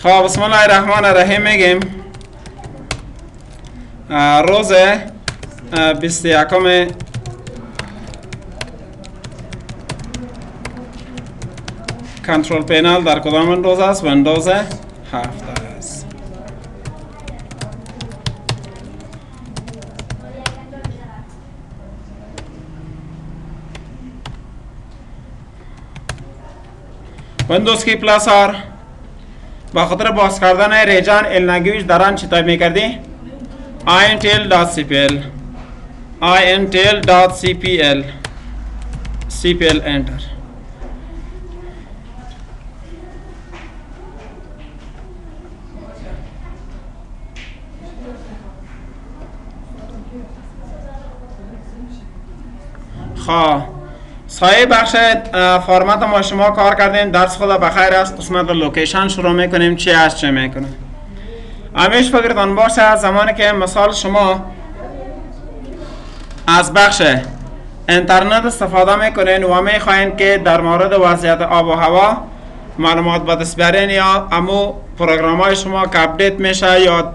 خب بسم الله الرحمن الرحیم میگیم روز 21 کانترول پینل در کدام روز است؟ ویندوز 7 است. ویندوز کی پلاس آر با خاطر باز کردن ریجان ال لنگویج در آن چی تایپ میکردی؟ intel.cpl cpl enter. خب سایه بخش فرمت ما شما کار کردیم. درس خدا بخیر است. قسمت لوکیشن شروع میکنیم. چی است چه میکنیم. همیشه فکرتان باشه زمانی که مثال شما از بخش اینترنت استفاده میکنین و میخواین که در مورد وضعیت آب و هوا معلومات به دست بیارین یا امو پروگرام های شما که اپدیت میشه یا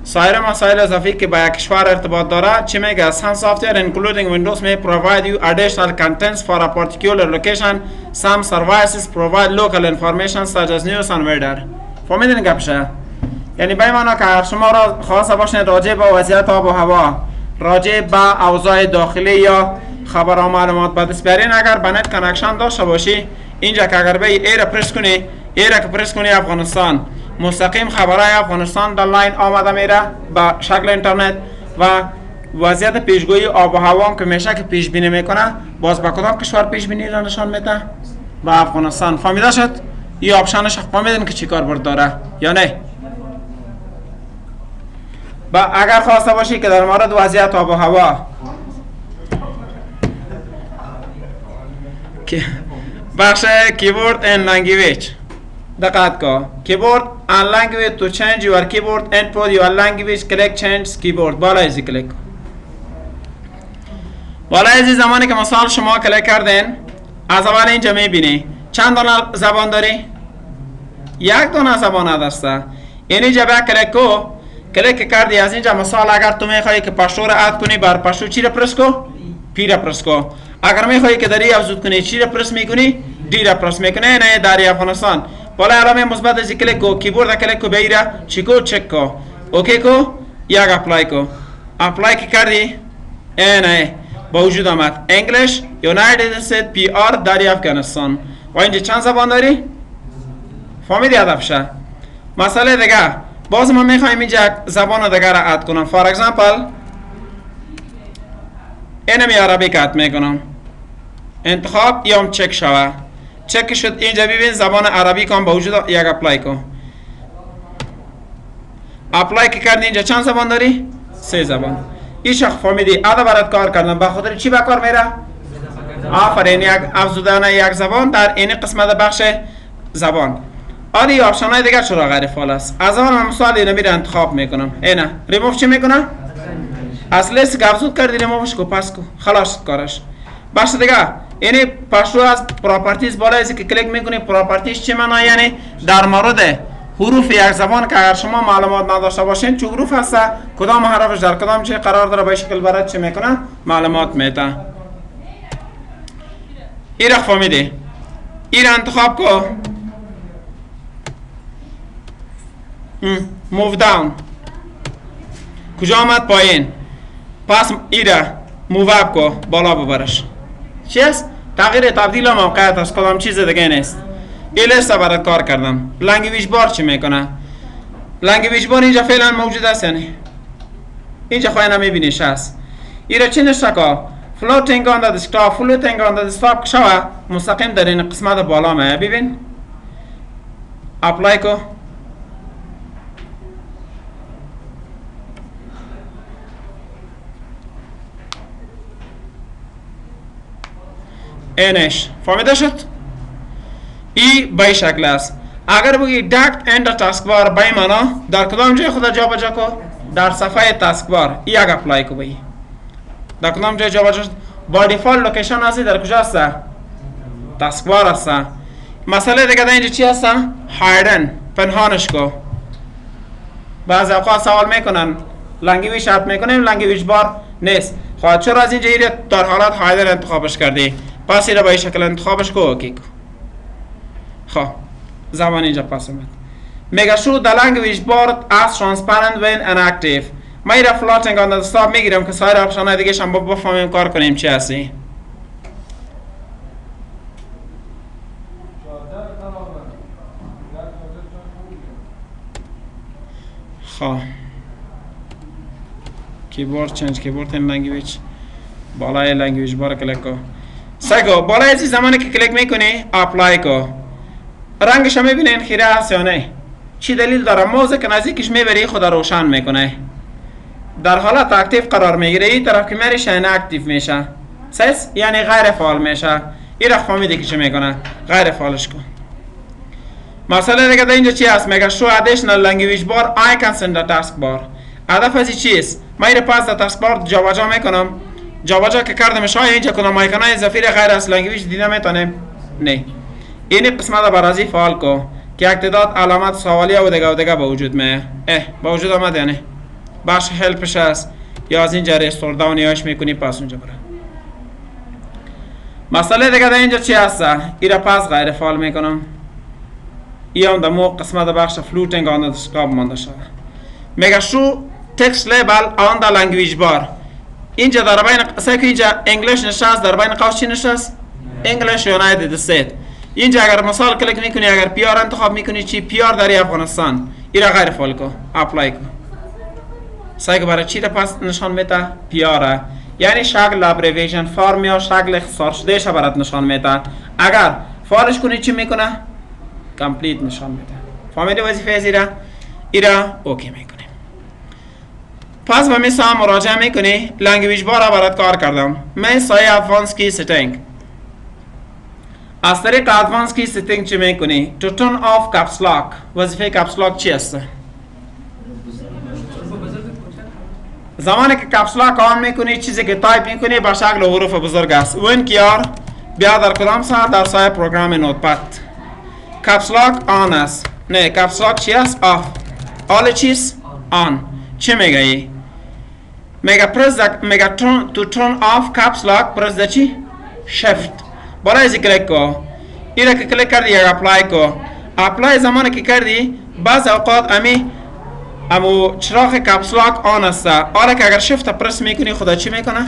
سایر مسائل اضافی که با یک کشور ارتباط داره چی میگه؟ Some software including Windows may provide you additional contents for a particular location. Some services provide local information such as news and weather. فهمیدین گپشه؟ یعنی به معنی که شما را خواسته باشین راجع به وضعیت آب و هوا، راجع به اوضاع داخلی یا خبر و معلومات به دست بیارین، اگر به نت کانکشن داشته باشی اینجا که اگر به ایر پرس کنی، ایر که پرس کنی افغانستان مستقیم خبرهای افغانستان در لاین آمده میره به شکل اینترنت و وضعیت پیشگویی آب و هوا هم که میشه که پیش بینی میکنه باز با کدام کشور پیش بینی را نشان میده؟ به افغانستان. فهمیده شد؟ این آپشنش فهمیدین که چی کار برد داره یا نه؟ با اگر خواسته باشی که در مورد وضعیت آب و هوا بخش کیبورد and language دقت کن. keyboard and language to change your keyboard input your language click change keyboard. بالا ایزی کلیک. بالا ایزی زمانی که مثال شما کلیک کردین از اول اینجا میبینی چند دانه زبان داری؟ یک دانه زبان دسته. اینی جا به کلیک کو، کلیک کردی از اینجا مثال اگر تو میخوایی که پشتو را اد کنی بر پشتو چی را پرس کو؟ پی را پرس کو. اگر میخوایی که دری افزود کنی چی را پرس میکنی؟ دی را پرس میکنی. نه دری افغانستان. بالا علامه مثبت از کلیک کو، کیبورد کلیک کو بیره چیکو چک کو، اوکی کو، یک اپلای کو. اپلای کی کردی؟ نه با وجود آمد انگلیش یونایتد استیت پی آر داری افغانستان. و اینجا چند زبان داری؟ فهمیدی هدفشه؟ مسئله دیگه باز ما میخوایم اینجا زبان دیگه را اد کنم. فار اگزامپل اینمی عربی که اد میکنم. انتخاب یام چک شوه. چک شد اینجا ببین زبان عربی کن با وجود یک اپلای کن. اپلای که کردی اینجا چند زبان داری؟ 3 زبان. این شخص فهمیدی ادا برات کار کردن به خاطر چی به کار میره؟ آفرین یک افزودن یک زبان در این قسمت بخش زبان. آری آپشن های دیگر چرا غیر فعال است؟ از اول من مثال اینو میره انتخاب میکنم. اینا ریموو چی میکنه؟ از لیست که افزود کردی ریمووش کو پس کو خلاص کارش. بخش دیگه یعنی پشتو از پراپرتیز بالا ازی که کلیک میکنی پراپرتیز چی معنی؟ یعنی در مورد حروف یک زبان که اگر شما معلومات نداشته باشین چه حروف هسته، کدام حرفش در کدام چه قرار داره به شکل برات چی میکنه؟ معلومات میده. این را فهمیدی؟ این را انتخاب کو. موو داون کجا آمد؟ پایین. پس این را موو اپ کو بالا ببرش. چی است؟ تغییر تبدیل موقعیت است. کدام چیز دیگه نیست. این لیست برات کار کردم. لنگویج بار چی میکنه؟ لنگویج بار اینجا فعلا موجود است یعنی اینجا خواهی نمیبینیش هست. این را چی نشته که فلوتینگ آن د دسکتاپ فلوتینگ آن د دسکتاپ شوه مستقیم در این قسمت بالا مه. ببین اپلای کو. اینش فهمیده شد؟ ای به این شکل است. اگر بگی دکت اند تاسک بار به این معنا در کدام جای خود جا بجا کو؟ در صفحه تاسک بار. ای اگر اپلای کو بایی در کدام جای جا بجا با دیفالت لوکیشن هستی در کجا هسته؟ تاسک بار هسته. مسئله دیگه در اینجا چی هسته؟ هایدن پنهانش کو. بعض اوقات سوال میکنن لنگویج اد میکنیم لنگویج بار نیست. خب چرا از اینجا ایره در حالت هایدر انتخابش کردی؟ پس ایره با این شکل انتخابش کو اوکی کو. خب زبان اینجا پس اومد. میگه show the language board as transparent when inactive. ما ایره floating on the stop میگیرم که سایر اپشن‌های دیگه شما بفهمیم کار کنیم چی هستی. خب کیبورد چنج کیبورد این لنگویج بالای لنگویج بار کلیک کو. سگو بالای از زمانی که کلیک میکنی اپلای کو. رنگش هم میبینین خیره هست یا نه؟ چی دلیل داره؟ موزه که نزدیکش میبری خود روشن میکنه. در حالت اکتیو قرار میگیره. این طرف که میریش این اکتیو میشه. سیس یعنی غیر فعال میشه. این رخ فهمیدی که چی میکنه؟ غیر فعالش کن. مسئله دیگه در اینجا چی هست؟ میگه شو additional language bar icons in the task bar. هدف از چیست؟ من این پس در تاسک بار جابجا میکنم. جابجا که کردمش های اینجا کنم آیکونای اضافی غیر از لنگویج دیده میتونیم؟ نه. این قسمت برازی فعال کو که یک تعداد علامت سوالیه و دیگه به وجود میه. به وجود آمد یعنی بخش هلپش هست یا از اینجا ریستور داون یاش میکنی پس اونجا بره. مسئله دیگه در اینجا چی هست؟ ایره پس غیر فعال میکنم. این دمو قسمت بخش فلوتینگ آن دسکتاپ مانده شده. میگه شو تکست لیبل آن دا لنگویج بار. اینجا در بین قصه که اینجا انگلیش نشست در بین قوس چی نشست؟ انگلیش یونایتد استیت. اینجا اگر مثال کلیک میکنی اگر پیار انتخاب میکنی چی پیار داری افغانستان ایرا غیر فعال کو اپلای کو. سعی که برای چی را پس نشان میده؟ پیاره یعنی شکل ابریویشن فرم یا شکل اختصار شده ش برات نشان میده. اگر فعالش کنی چی میکنه؟ کامپلیت نشان میده. فهمیدی وظیفه از ایرا اوکی میکنی. پس به مثل مراجعه میکنی لنگویج بار برات کار کردم. من سایه ادوانس کی سیتینگ از طریق ادوانس کی سیتینگ چی میکنی؟ تو تون آف کپس لاک. وظیفه کپس لاک چی است؟ زمانی که کپس لاک آن میکنی چیزی که تایپ میکنی با شکل حروف بزرگ است. وین کیار بیا در کدام ساعت در سایه پروگرام نوتپد. کپس لاک آن است. نه کپس لاک چی است؟ آف. آل چیز آن. چی میگه ای؟ میگه تو turn off caps lock press the چی؟ shift. برای ازی کلیک کو. ایره که کلیک کردی یا اپلای کو. اپلای زمانی که کردی بعض اوقات امو چراغ کپس لاک آن است. آره که اگر شفت پرس میکنی خدا چی میکنه؟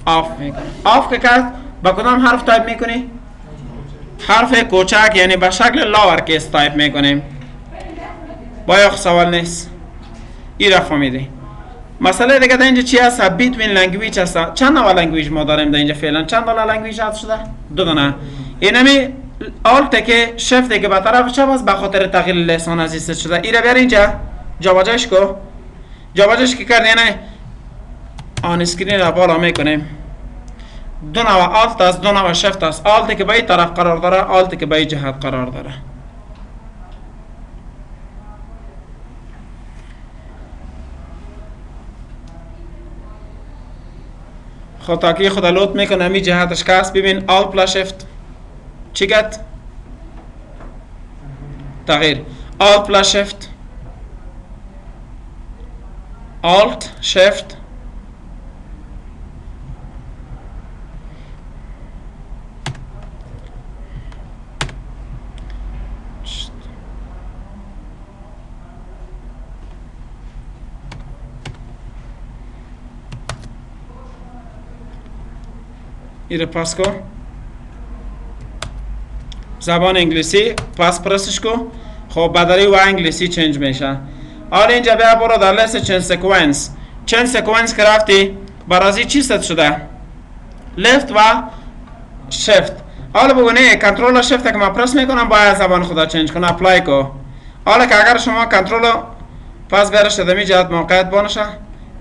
آف میکنه. آف که کرد با کدام حرف تایپ میکنی؟ حرف کوچک یعنی به شکل لاور کیس تایپ میکنیم. باید سوال نیست. ایره فهمیدی. مسئله دیگه در اینجا چی هست؟ بیتوین لنگویج هست. چند نوع لنگویج ما داریم در اینجا فعلا؟ چند نوع لنگویج هست شده؟ دو دونه. اینمی آلت که شفت که به طرف چپ است به خاطر تغییر لسان عزیز شده. ایره بیار اینجا جابجاش کو. جابجاش که کردی نه آن اسکرین را بالا میکنیم. دو نوع آلت است، دو نوع شفت است. آلت که به این طرف قرار داره، آلت که به این جهت قرار داره. خود تاکی خدا لوت میکنه همی جهتش که هست. ببین آلت پلاس شفت چی گد؟ تغییر. آلت پلاس شفت آلت شفت ایره پاس کو. زبان انگلیسی پاس پرسش کو. خب بدری و انگلیسی چنج میشه. حالا اینجا بیا برو در لیست چند سکوینس. چند سکوینس که رفتی برازی چی ست شده؟ لفت و شفت. حالا بگونه کنترل و شفت که ما پرس میکنم باید زبان خدا چنج کنه. اپلای کو. حالا که اگر شما کنترل پاس بیارش دمی جهت موقعیت بانشه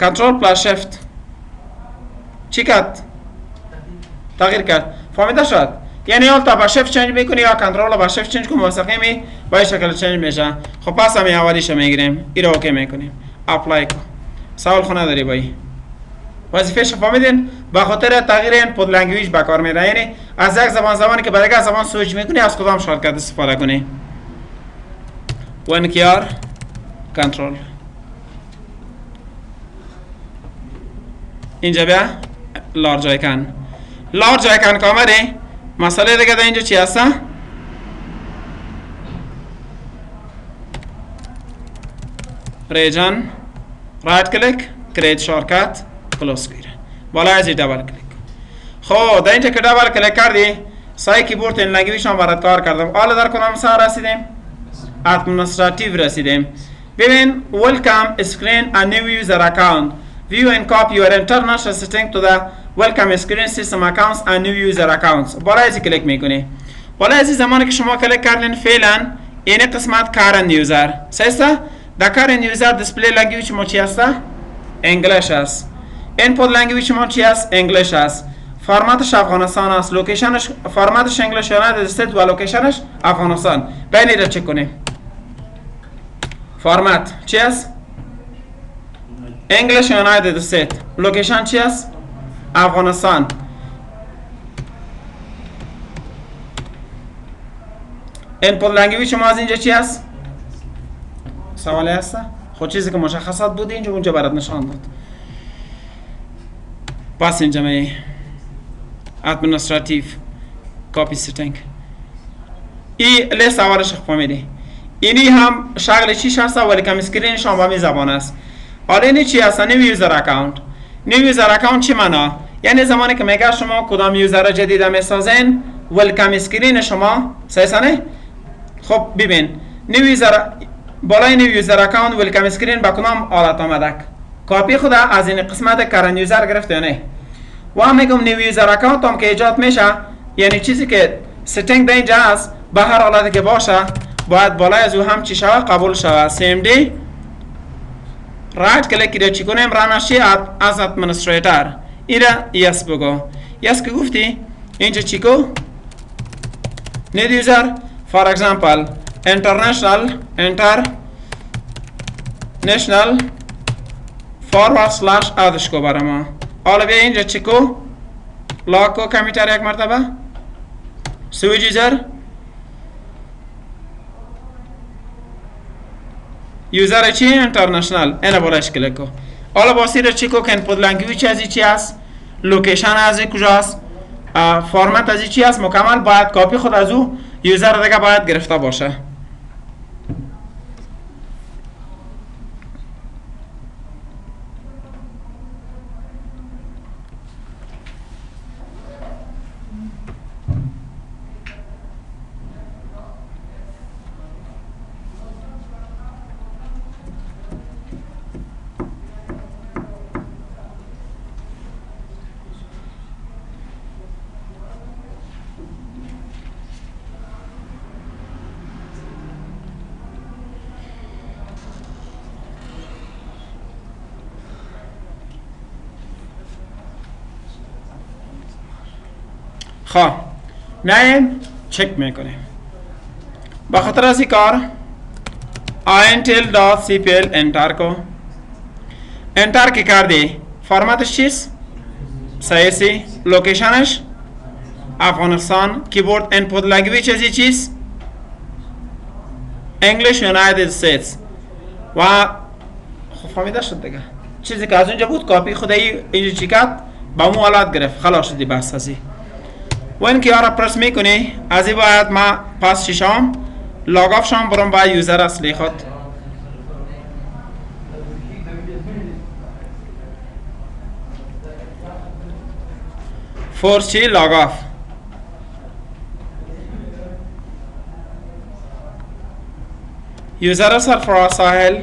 کنترل پلاس شفت چی کرد؟ تغییر کرد. فهمیده شد؟ یعنی حال تا با شفت چنج میکنی یا کنترل با شفت چنج کنی مستقیمی با این شکل چنج میشه. خب پس همی اولیش میگیریم این رو اوکی میکنیم. اپلای کن. سوال خونه داری بایی وظیفهش فهمیدین؟ با خاطر تغییر این پود لنگویج بکار میره. یعنی از یک زبانی که به دیگه زبان سویچ میکنی از کدام شارتکت استفاده کنی. ون کیار کانترول. اینجا بیا لارج آیکن. لارج آیکن کامله. مسئله دیگه در اینجا چی هست؟ ریجن رایت کلیک کریت شارکت کلوز کیره. بالا از دبل کلیک. خب در اینجا که دبل کلیک کردی سای کیبورد این لنگویج هم برات کار کردم. حالا در کدام سر رسیدیم؟ ادمنستراتیو رسیدیم. ببین welcome screen a new user account. View and copy your international setting to the welcome screen system accounts and new user accounts. بالا ازی کلیک میکنی. بالا ازی زمانی که شما کلیک کردین فعلا این قسمت current user. سیستا the current user display language ما چی هستا؟ انگلیش است. input language ما چی است؟ انگلیش است. فرمتش افغانستان است. لوکیشنش فرمتش انگلیش یونایتد استیت و لوکیشنش افغانستان. بینی را چک کنیم. فرمت چی است؟ انگلیش یونایتد استیت. لوکیشن چی است؟ افغانستان. اینپوت لنگویج ما از اینجا چی است؟ سوالی هست؟ خود چیزی که مشخصات بود اینجا اونجا برات نشان داد. پس اینجا می ادمنستراتیو کاپی سیتینگ ای لیست اولش فهمیدی. اینی هم شغل چیش هست ولکم اسکرین شما با می زبان است. حالا اینی چی هست؟ نیو یوزر اکاونت. نیو یوزر اکاونت چی معنا؟ یعنی زمانی که میگه شما کدام یوزر جدید میسازین ولکم اسکرین شما سایسانه. خب ببین نیو یوزر بالای نیو یوزر اکاونت ولکم اسکرین با کدام حالت آمده؟ کاپی خود از این قسمت کرنت یوزر گرفته نه. و هم میگم نیو یوزر اکاونت هم که ایجاد میشه یعنی چیزی که ستینگ در اینجا هست به هر حالتی که باشه باید بالای از او هم چی شود؟ قبول شود. CMD رایت کلیک را چی کنیم؟ رانشی از ادمنستریتر ایره یس بگو. یس که گفتی اینجا چی کو؟ نیو یوزر فار اگزامپل international // ادش کو برای ما. حالا بیا اینجا چی کو؟ لاک کو کمیتر یک مرتبه سویج یوزر یوزر چی؟ اینترنشنال. اینا بالایش کلیک کو. حالا باسی را چی کو که اینپوت لنگویج ازی چی است؟ لوکیشن ازی کجاست؟ فرمت ازی چی است؟ مکمل باید کاپی خود از او یوزر دیگه باید گرفته باشه. خب میایم چک میکنیم. با خاطر از این کار intel.cpl انتر کو. انتر که کردی فرمتش چیست؟ سیاسی. لوکیشنش افغانستان. کیبورد اینپوت لنگویج ازی چیست؟ انگلیش یونایتد استیتس. و خب فهمیده شد دیگه چیزی که از اونجا بود کاپی خودی اینجا چی کرد با مو حالات گرفت. خلاص شدی بس ازی. و این که آره پرس میکنی از این باید ما پاس شیشام لاگ آف شام برام با یوزر اصلی خود. فورس چی؟ لاگ آف. یوزر سرفراز ساحل.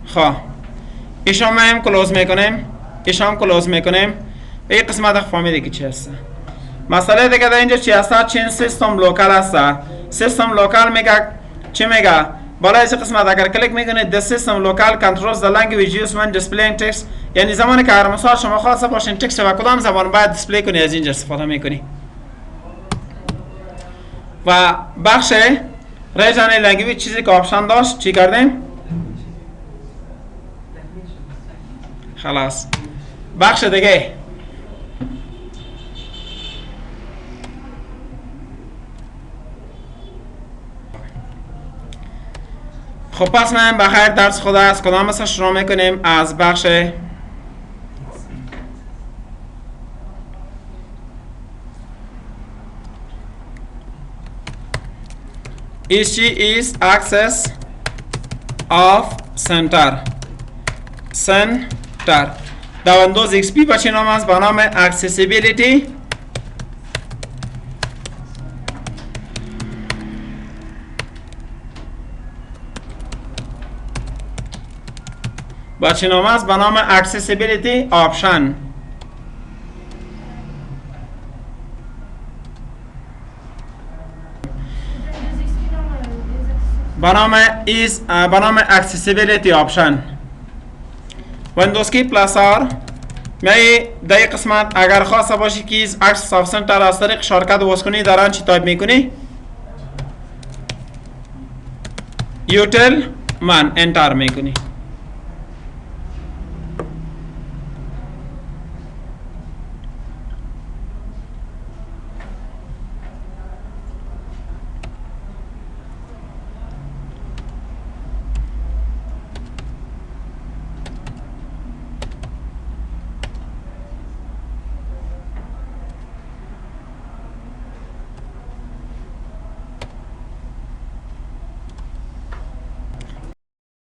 خواه ایشان ما هم کلوز میکنیم. ایشان کلوز میکنیم. این قسمت فهمیده که چی هست. مسئله دیگه در اینجا چی هست؟ چین سیستم لوکال هست. سیستم لوکال میگه چی میگه؟ بالا از قسمت اگر کلیک میکنید the system local controls the language used when displaying text. یعنی زمانی که هر مثال شما خواسته باشین تکست و کدام زبان باید دیسپلی کنی از اینجا استفاده میکنی. و بخش ریجن لنگویج چیزی که آپشن داشت چی کردیم؟ خلاص. بخش دیگه خب پس من بخیر درس خود از کدام مثلا شروع میکنیم؟ از بخش is access of center در ویندوز ایکس پی با چی نام است؟ با نام accessibility با چی نام است؟ با نام accessibility option. با نام accessibility option. ویندوز کی پلاس آر می در این قسمت اگر خواسته باشی که از access of center از طریق شارکت باز کنی در آن چی تایپ میکنی؟ یوتل من انتر میکنی.